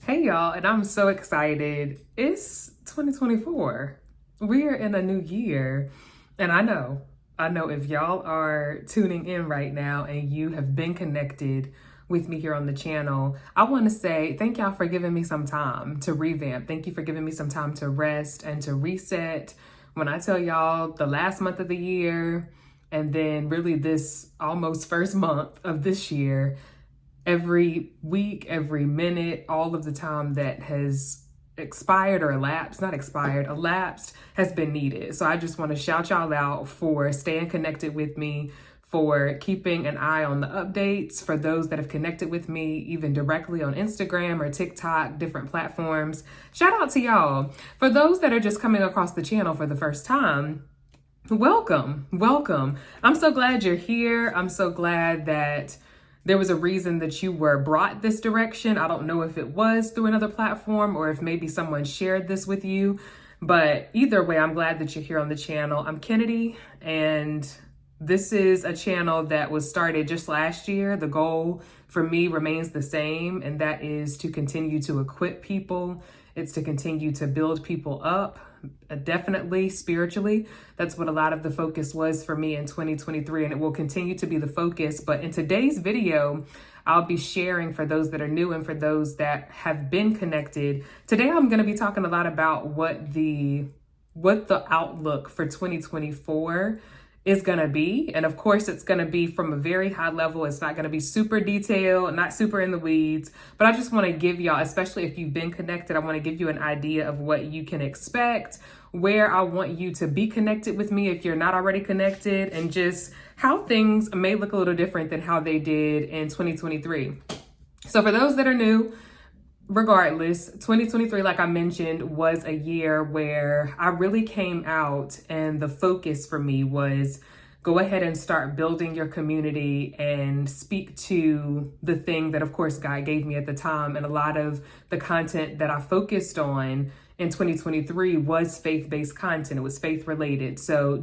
Hey y'all, and I'm so excited. It's 2024. We are in a new year. And I know if y'all are tuning in right now and you have been connected with me here on the channel, I want to say thank y'all for giving me some time to revamp. Thank you for giving me some time to rest and to reset. When I tell y'all the last month of the year, and then really this almost first month of this year, every week, every minute, all of the time that has expired or elapsed, not expired, elapsed, has been needed. So I just want to shout y'all out for staying connected with me, for keeping an eye on the updates, for those that have connected with me even directly on Instagram or TikTok, different platforms. Shout out to y'all. For those that are just coming across the channel for the first time, welcome. I'm so glad you're here. I'm so glad that there was a reason that you were brought this direction. I don't know if it was through another platform or if maybe someone shared this with you, but either way, I'm glad that you're here on the channel. I'm Kennedy, and this is a channel that was started just last year. The goal for me remains the same, and that is to continue to equip people. It's to continue to build people up, definitely spiritually. That's what a lot of the focus was for me in 2023, and it will continue to be the focus. But in today's video, I'll be sharing, for those that are new and for those that have been connected. Today, I'm going to be talking a lot about what the outlook for 2024 is going to be. And of course, it's going to be from a very high level. It's not going to be super detailed, not super in the weeds, but I just want to give y'all, especially if you've been connected, I want to give you an idea of what you can expect, where I want you to be connected with me if you're not already connected, and just how things may look a little different than how they did in 2023. So for those that are new, regardless, 2023, like I mentioned, was a year where I really came out, and the focus for me was go ahead and start building your community and speak to the thing that, of course, God gave me at the time. And a lot of the content that I focused on in 2023 was faith-based content. It was faith-related. So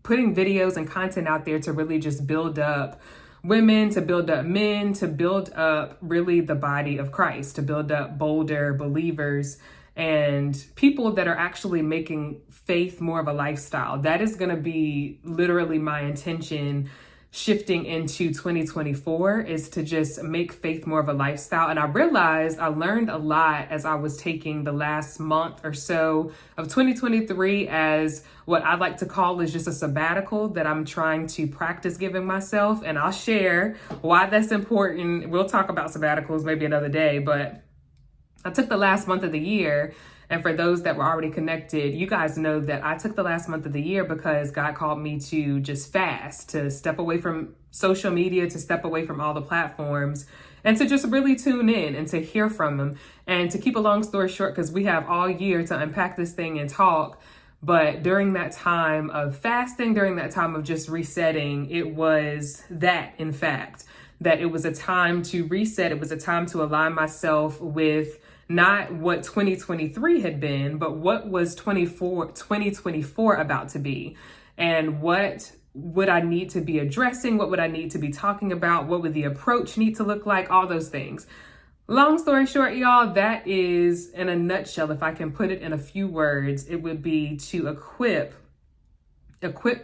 putting videos and content out there to really just build up women, to build up men, to build up really the body of Christ, to build up bolder believers and people that are actually making faith more of a lifestyle. That is going to be literally my intention shifting into 2024, is to just make faith more of a lifestyle. And I realized I learned a lot as I was taking the last month or so of 2023 as what I like to call is just a sabbatical that I'm trying to practice giving myself. And I'll share why that's important. We'll talk about sabbaticals maybe another day, but I took the last month of the year. And for those that were already connected, you guys know that I took the last month of the year because God called me to just fast, to step away from social media, to step away from all the platforms, and to just really tune in and to hear from Him. And to keep a long story short, because we have all year to unpack this thing and talk, but during that time of fasting, during that time of just resetting, it was that, in fact, that it was a time to reset. It was a time to align myself with not what 2023 had been, but what was 2024 about to be, and what would I need to be addressing? What would I need to be talking about? What would the approach need to look like? All those things. Long story short, y'all, that is, in a nutshell, if I can put it in a few words, it would be to equip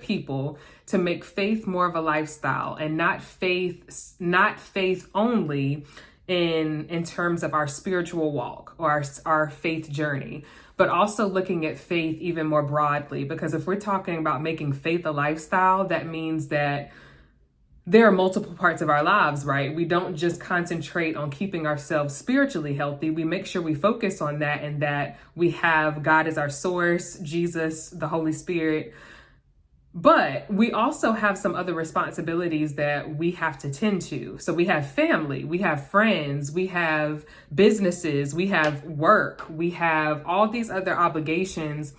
people to make faith more of a lifestyle, and not faith only in terms of our spiritual walk or our faith journey, but also looking at faith even more broadly. Because if we're talking about making faith a lifestyle, that means that there are multiple parts of our lives, right? We don't just concentrate on keeping ourselves spiritually healthy. We make sure we focus on that, and that we have God as our source, Jesus, the Holy Spirit. But we also have some other responsibilities that we have to tend to. So we have family, we have friends, we have businesses, we have work, we have all these other obligations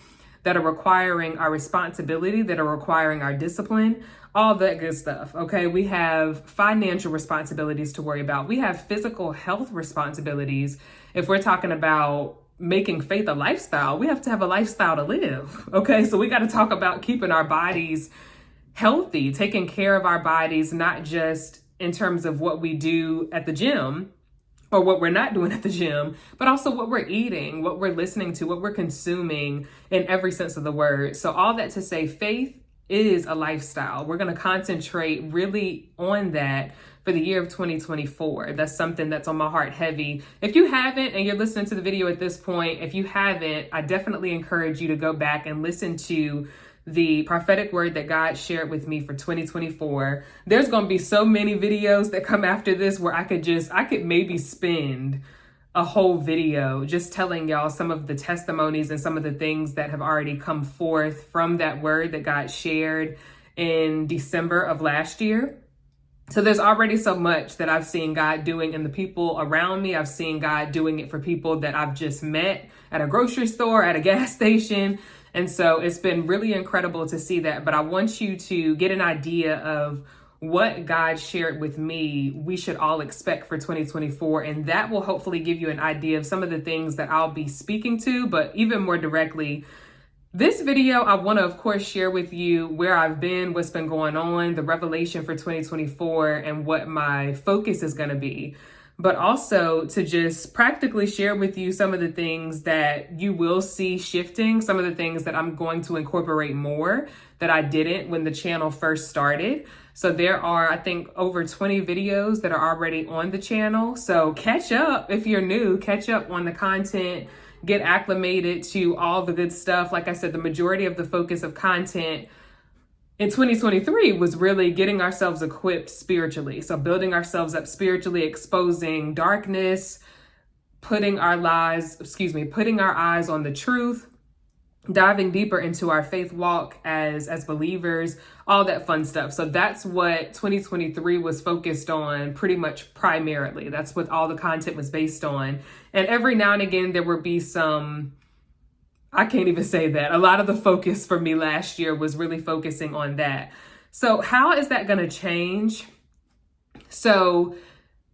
that are requiring our responsibility, that are requiring our discipline, all that good stuff. Okay, we have financial responsibilities to worry about. We have physical health responsibilities. If we're talking about making faith a lifestyle, we have to have a lifestyle to live. Okay, so we got to talk about keeping our bodies healthy, taking care of our bodies, not just in terms of what we do at the gym, or what we're not doing at the gym, but also what we're eating, what we're listening to, what we're consuming in every sense of the word. So all that to say, faith is a lifestyle. We're going to concentrate really on that for the year of 2024. That's something that's on my heart heavy. If you haven't, and you're listening to the video at this point, if you haven't, I definitely encourage you to go back and listen to the prophetic word that God shared with me for 2024. There's going to be so many videos that come after this where I could maybe spend a whole video just telling y'all some of the testimonies and some of the things that have already come forth from that word that God shared in December of last year. So there's already so much that I've seen God doing in the people around me. I've seen God doing it for people that I've just met at a grocery store, at a gas station. And so it's been really incredible to see that. But I want you to get an idea of what God shared with me we should all expect for 2024. And that will hopefully give you an idea of some of the things that I'll be speaking to. But even more directly, this video, I want to, of course, share with you where I've been, what's been going on, the revelation for 2024, and what my focus is going to be. But also to just practically share with you some of the things that you will see shifting, some of the things that I'm going to incorporate more that I didn't when the channel first started. So there are, I think, over 20 videos that are already on the channel. So catch up if you're new, catch up on the content, get acclimated to all the good stuff. Like I said, the majority of the focus of content in 2023 was really getting ourselves equipped spiritually. So building ourselves up spiritually, exposing darkness, putting our eyes on the truth, diving deeper into our faith walk as believers, all that fun stuff. So that's what 2023 was focused on pretty much primarily. That's what all the content was based on. And every now and again, there would be some, I can't even say that. A lot of the focus for me last year was really focusing on that. So how is that going to change? So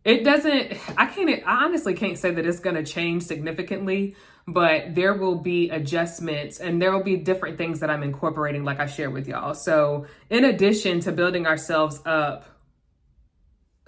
I honestly can't say that it's going to change significantly, but there will be adjustments and there will be different things that I'm incorporating, like I shared with y'all. So in addition to building ourselves up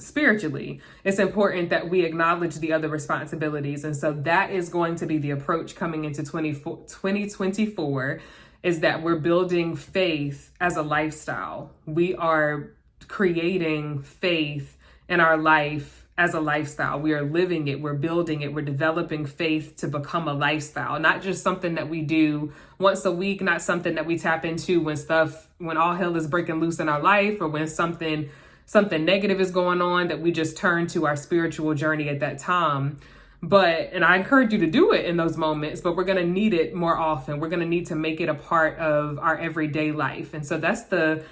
spiritually, it's important that we acknowledge the other responsibilities. And so that is going to be the approach coming into 2024, is that we're building faith as a lifestyle. We are creating faith in our life as a lifestyle. We are living it, we're building it, we're developing faith to become a lifestyle, not just something that we do once a week, not something that we tap into when all hell is breaking loose in our life, or when something negative is going on, that we just turn to our spiritual journey at that time. And I encourage you to do it in those moments, but we're going to need it more often. We're going to need to make it a part of our everyday life. And so that's the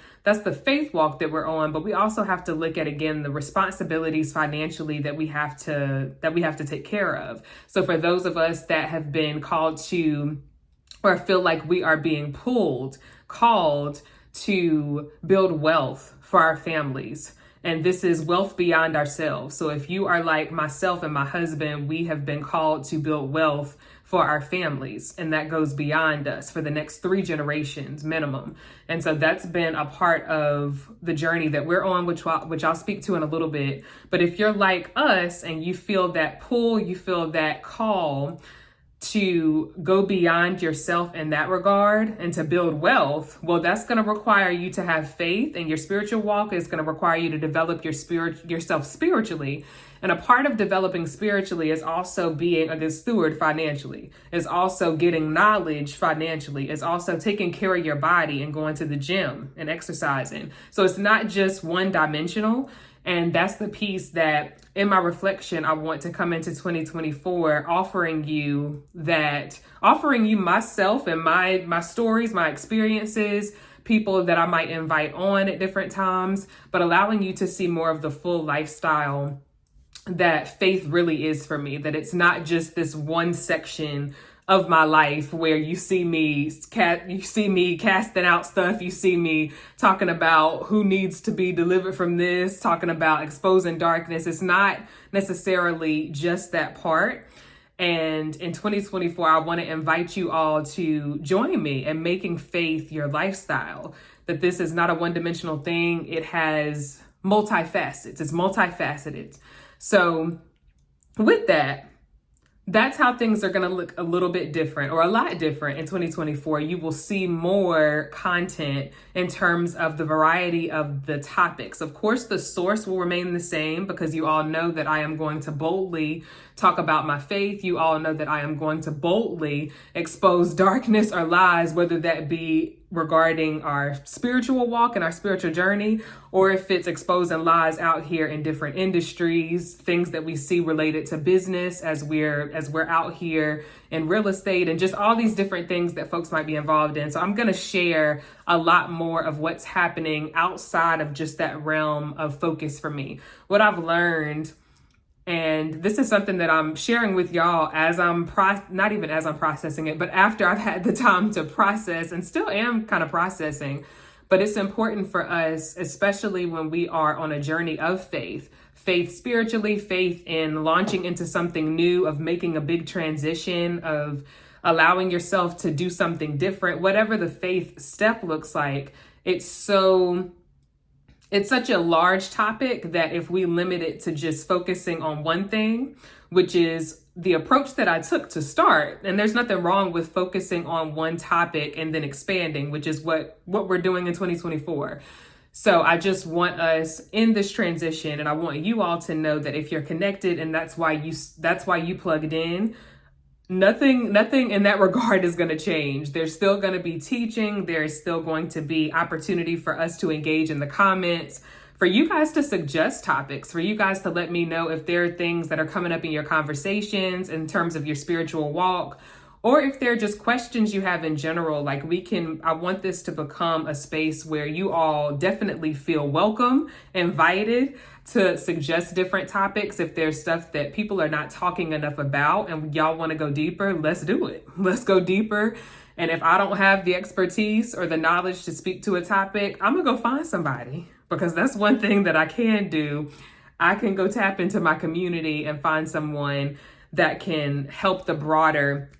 faith walk that we're on. But we also have to look at, again, the responsibilities financially that we have to take care of. So for those of us that have been called to, or feel like we are being called to build wealth for our families. And this is wealth beyond ourselves. So if you are like myself and my husband, we have been called to build wealth for our families. And that goes beyond us for the next 3 generations minimum. And so that's been a part of the journey that we're on, which I'll speak to in a little bit. But if you're like us and you feel that pull, you feel that call to go beyond yourself in that regard and to build wealth, well, that's going to require you to have faith, and your spiritual walk is going to require you to develop yourself spiritually. And a part of developing spiritually is also being a good steward financially, is also getting knowledge financially, is also taking care of your body and going to the gym and exercising. So it's not just one dimensional. And that's the piece that in my reflection, I want to come into 2024 offering you myself and my stories, my experiences, people that I might invite on at different times, but allowing you to see more of the full lifestyle that faith really is for me, that it's not just this one section of my life where you see me casting out stuff, you see me talking about who needs to be delivered from this, talking about exposing darkness. It's not necessarily just that part. And in 2024, I want to invite you all to join me in making faith your lifestyle, that this is not a one-dimensional thing. It has multifacets. It's multifaceted. So with that, that's how things are going to look a little bit different, or a lot different in 2024. You will see more content in terms of the variety of the topics. Of course, the source will remain the same, because you all know that I am going to boldly talk about my faith. You all know that I am going to boldly expose darkness or lies, whether that be regarding our spiritual walk and our spiritual journey, or if it's exposing lies out here in different industries, things that we see related to business as we're out here in real estate, and just all these different things that folks might be involved in. So I'm going to share a lot more of what's happening outside of just that realm of focus for me. What I've learned, and this is something that I'm sharing with y'all as not even as I'm processing it, but after I've had the time to process, and still am kind of processing. But it's important for us, especially when we are on a journey of faith spiritually, faith in launching into something new, of making a big transition, of allowing yourself to do something different, whatever the faith step looks like. It's such a large topic that if we limit it to just focusing on one thing, which is the approach that I took to start, and there's nothing wrong with focusing on one topic and then expanding, which is what we're doing in 2024. So I just want us in this transition, and I want you all to know that if you're connected and that's why you plugged in, nothing in that regard is going to change. There's still going to be teaching. There's still going to be opportunity for us to engage in the comments, for you guys to suggest topics, for you guys to let me know if there are things that are coming up in your conversations in terms of your spiritual walk, or if there are just questions you have in general. Like, I want this to become a space where you all definitely feel welcome, invited to suggest different topics. If there's stuff that people are not talking enough about and y'all want to go deeper, let's do it. Let's go deeper. And if I don't have the expertise or the knowledge to speak to a topic, I'm gonna go find somebody, because that's one thing that I can do. I can go tap into my community and find someone that can help the broader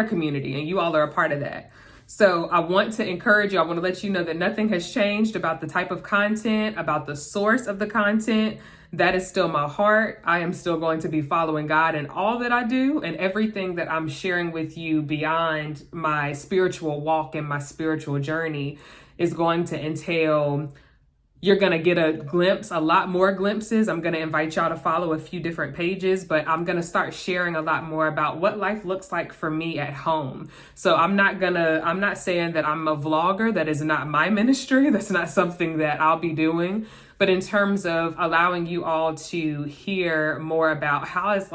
community, and you all are a part of that. So I want to encourage you. I want to let you know that nothing has changed about the type of content, about the source of the content. That is still my heart. I am still going to be following God in all that I do, and everything that I'm sharing with you beyond my spiritual walk and my spiritual journey is going to entail, you're going to get a lot more glimpses. I'm going to invite y'all to follow a few different pages, but I'm going to start sharing a lot more about what life looks like for me at home. So I'm not saying that I'm a vlogger. That is not my ministry. That's not something that I'll be doing. But in terms of allowing you all to hear more about how is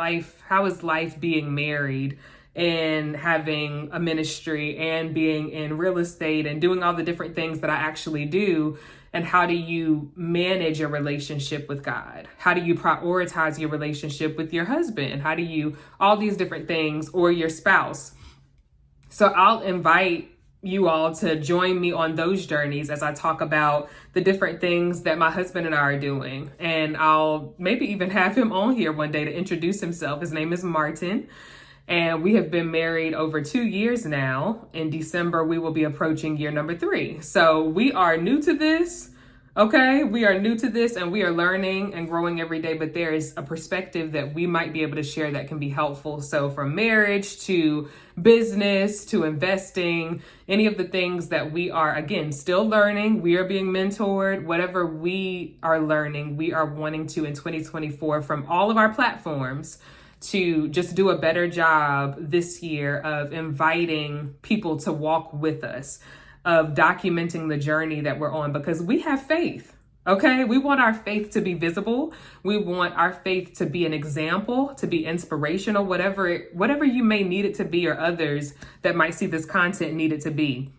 life being married and having a ministry and being in real estate and doing all the different things that I actually do. And how do you manage your relationship with God? How do you prioritize your relationship with your husband? How do you, all these different things, or your spouse? So I'll invite you all to join me on those journeys as I talk about the different things that my husband and I are doing. And I'll maybe even have him on here one day to introduce himself. His name is Martin. And we have been married over 2 years now. In December, we will be approaching year number 3. So we are new to this. Okay, we are new to this, and we are learning and growing every day, but there is a perspective that we might be able to share that can be helpful. So from marriage to business to investing, any of the things that we are, again, still learning, we are being mentored, whatever we are learning, we are wanting to in 2024 from all of our platforms to just do a better job this year of inviting people to walk with us, of documenting the journey that we're on, because we have faith. Okay, we want our faith to be visible. We want our faith to be an example, to be inspirational, whatever you may need it to be, or others that might see this content need it to be.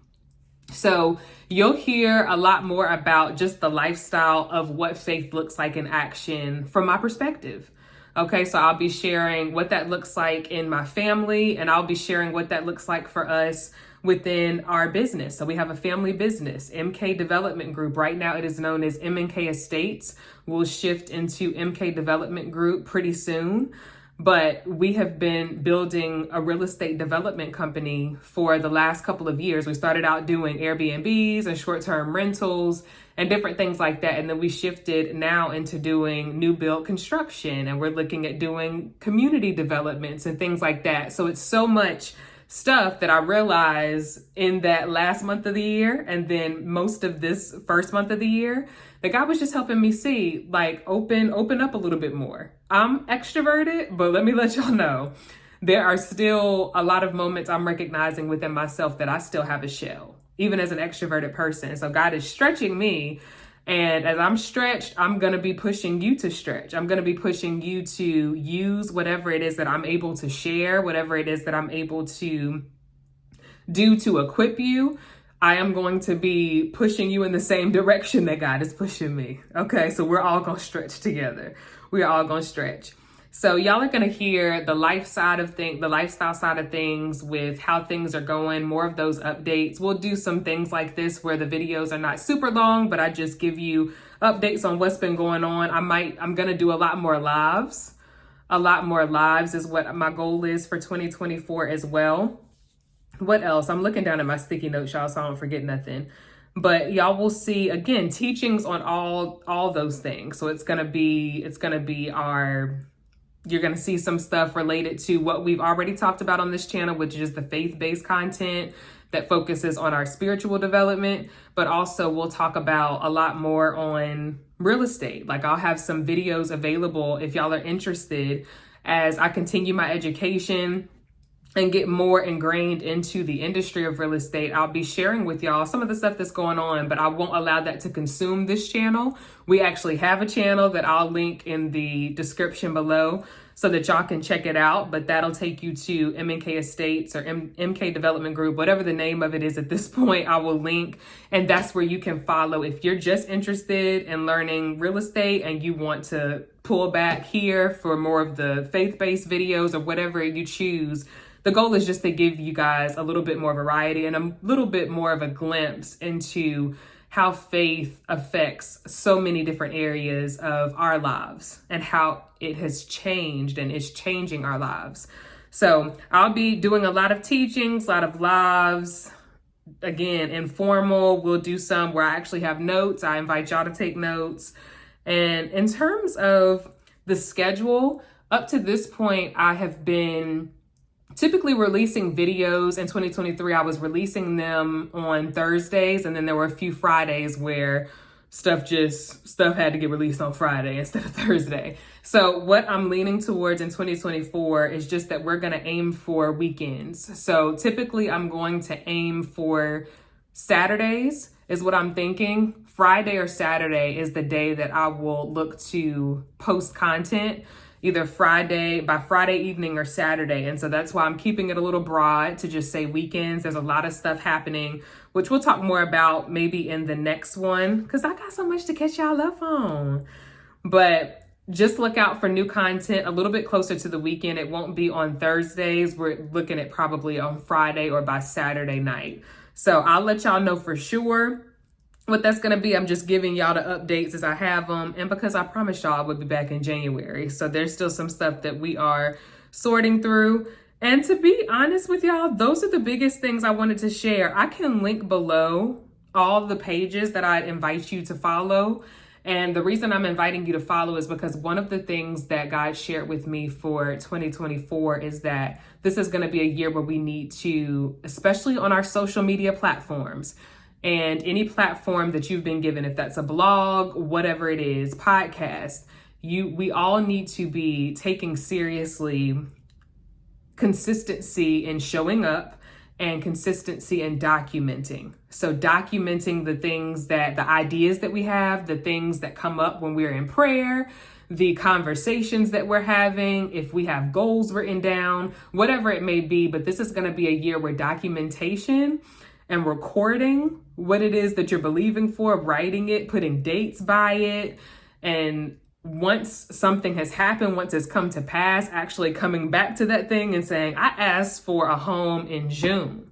So you'll hear a lot more about just the lifestyle of what faith looks like in action from my perspective. Okay, so I'll be sharing what that looks like in my family, and I'll be sharing what that looks like for us within our business. So we have a family business, MK Development Group. Right now it is known as M&K Estates. We'll shift into MK Development Group pretty soon. but we have been building a real estate development company for the last couple of years. We started out doing Airbnbs and short-term rentals and different things like that. And then we shifted now into doing new build construction, and we're looking at doing community developments and things like that. So it's so much stuff that I realized in that last month of the year and then most of this first month of the year that God was just helping me see, like, open up a little bit more. I'm extroverted, but let me let y'all know, there are still a lot of moments I'm recognizing within myself that I still have a shell, even as an extroverted person. So God is stretching me. And as I'm stretched, I'm going to be pushing you to stretch. I'm going to be pushing you to use whatever it is that I'm able to share, whatever it is that I'm able to do to equip you. I am going to be pushing you in the same direction that God is pushing me. Okay, so we're all going to stretch together. We're all going to stretch. So y'all are going to hear the lifestyle side of things with how things are going, more of those updates. We'll do some things like this where the videos are not super long, but I just give you updates on what's been going on. I'm going to do a lot more lives. A lot more lives is what my goal is for 2024 as well. What else? I'm looking down at my sticky notes, y'all, so I don't forget nothing. But y'all will see, again, teachings on all those things. So it's going to be you're going to see some stuff related to what we've already talked about on this channel, which is the faith-based content that focuses on our spiritual development. But also we'll talk about a lot more on real estate. Like, I'll have some videos available if y'all are interested as I continue my education and get more ingrained into the industry of real estate. I'll be sharing with y'all some of the stuff that's going on, but I won't allow that to consume this channel. We actually have a channel that I'll link in the description below so that y'all can check it out, but that'll take you to MNK Estates or MK Development Group, whatever the name of it is at this point, I will link. And that's where you can follow if you're just interested in learning real estate and you want to pull back here for more of the faith-based videos or whatever you choose. The goal is just to give you guys a little bit more variety and a little bit more of a glimpse into how faith affects so many different areas of our lives and how it has changed and is changing our lives. So I'll be doing a lot of teachings, a lot of lives, again, informal. We'll do some where I actually have notes. I invite y'all to take notes. And in terms of the schedule, up to this point, I have been typically releasing videos. In 2023, I was releasing them on Thursdays, and then there were a few Fridays where stuff had to get released on Friday instead of Thursday. So what I'm leaning towards in 2024 is just that we're going to aim for weekends. So typically I'm going to aim for Saturdays is what I'm thinking. Friday or Saturday is the day that I will look to post content, either by Friday evening or Saturday. And so that's why I'm keeping it a little broad to just say weekends. There's a lot of stuff happening, which we'll talk more about maybe in the next one, because I got so much to catch y'all up on. But just look out for new content a little bit closer to the weekend. It won't be on Thursdays. We're looking at probably on Friday or by Saturday night. So I'll let y'all know for sure what that's going to be. I'm just giving y'all the updates as I have them. And because I promised y'all I would be back in January. So there's still some stuff that we are sorting through. And to be honest with y'all, those are the biggest things I wanted to share. I can link below all the pages that I'd invite you to follow. And the reason I'm inviting you to follow is because one of the things that God shared with me for 2024 is that this is going to be a year where we need to, especially on our social media platforms, and any platform that you've been given, if that's a blog, whatever it is, podcast, we all need to be taking seriously consistency in showing up and consistency in documenting. So documenting the ideas that we have, the things that come up when we're in prayer, the conversations that we're having, if we have goals written down, whatever it may be. But this is going to be a year where documentation and recording what it is that you're believing for, writing it, putting dates by it, and once something has happened, once it's come to pass, actually coming back to that thing and saying, I asked for a home in June,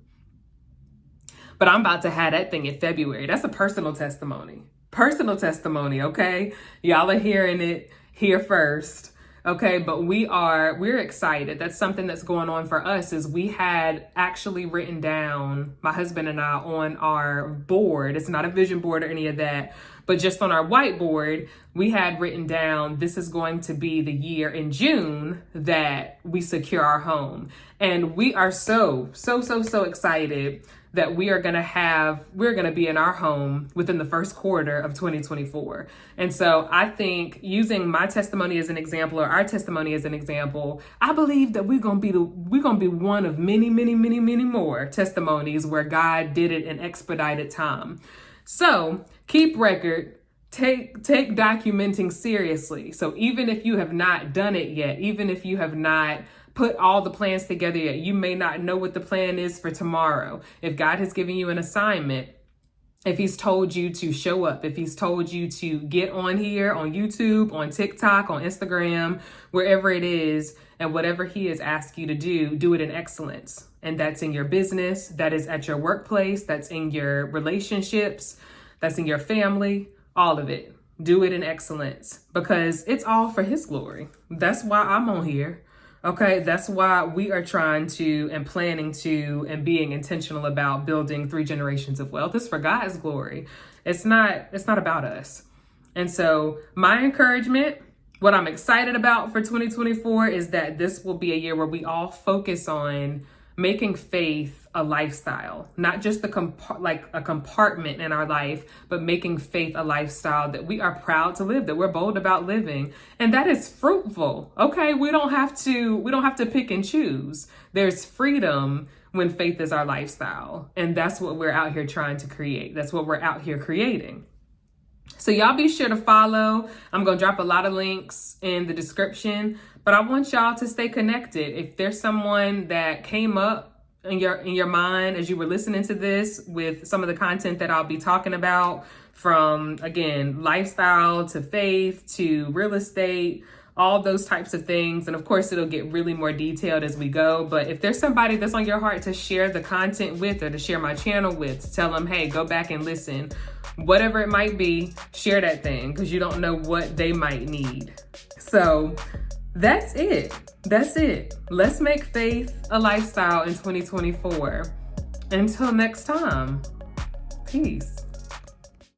but I'm about to have that thing in February. That's a personal testimony. Personal testimony, okay? Y'all are hearing it here first. Okay, but we're excited. That's something that's going on for us. Is we had actually written down, my husband and I, on our board. It's not a vision board or any of that, but just on our whiteboard, we had written down, this is going to be the year in June that we secure our home. And we are so excited that we're going to be in our home within the first quarter of 2024. And so I think, using my testimony as an example, or our testimony as an example, I believe that we're going to be one of many more testimonies where God did it in expedited time. So keep record. Take documenting seriously. So even if you have not done it yet, even if you have not put all the plans together yet, you may not know what the plan is for tomorrow. If God has given you an assignment, if he's told you to show up, if he's told you to get on here, on YouTube, on TikTok, on Instagram, wherever it is, and whatever he has asked you to do it in excellence. And that's in your business, that is at your workplace, that's in your relationships, that's in your family, all of it. Do it in excellence, because it's all for his glory. That's why I'm on here. Okay, that's why we are trying to, and planning to, and being intentional about building 3 generations of wealth. It's for God's glory. It's not about us. And so my encouragement, what I'm excited about for 2024, is that this will be a year where we all focus on making faith a lifestyle, not just a compartment in our life, but making faith a lifestyle that we are proud to live, that we're bold about living, and that is fruitful. Okay, we don't have to pick and choose. There's freedom when faith is our lifestyle, and that's what we're out here trying to create. That's what we're out here creating. So y'all be sure to follow. I'm going to drop a lot of links in the description, but I want y'all to stay connected. If there's someone that came up in your mind as you were listening to this with some of the content that I'll be talking about, from, again, lifestyle to faith to real estate, all those types of things. And of course, it'll get really more detailed as we go. But if there's somebody that's on your heart to share the content with, or to share my channel with, to tell them, hey, go back and listen, whatever it might be, share that thing, because you don't know what they might need. So that's it. Let's make faith a lifestyle in 2024. Until next time, peace.